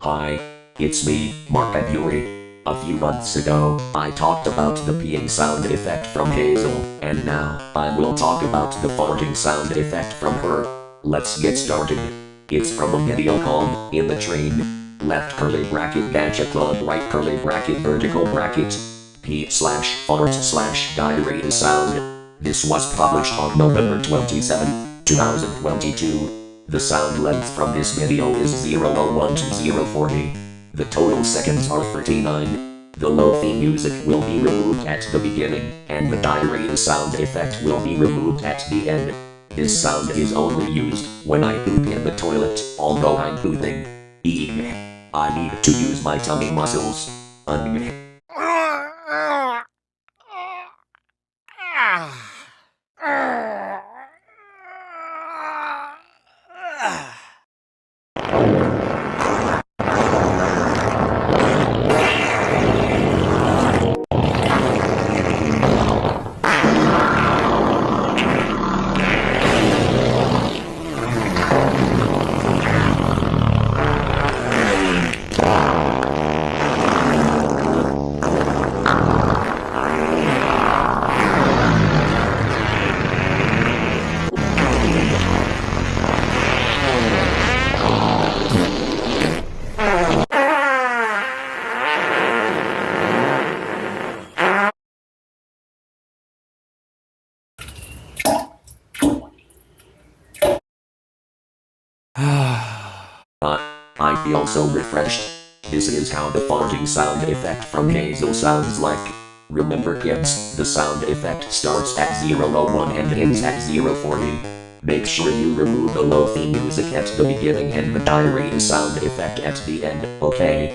Hi, it's me, Markov Yuri. A few months ago, I talked about the peeing sound effect from Hazel, and now, I will talk about the farting sound effect from her. Let's get started. It's from a video called, In the Train. Left curly bracket Gacha Club right curly bracket vertical bracket. P/fart/diarrhea sound. This was published on November 27, 2022. The sound length from this video is 001 to 040. The total seconds are 39. The lo-fi music will be removed at the beginning, and the diarrhea sound effect will be removed at the end. This sound is only used when I poop in the toilet, although I'm pooping. I need to use my tummy muscles. I feel so refreshed. This is how the farting sound effect from Hazel sounds like. Remember kids, the sound effect starts at 001 and ends at 040. Make sure you remove the lo-fi music at the beginning and the diarrhea sound effect at the end, okay?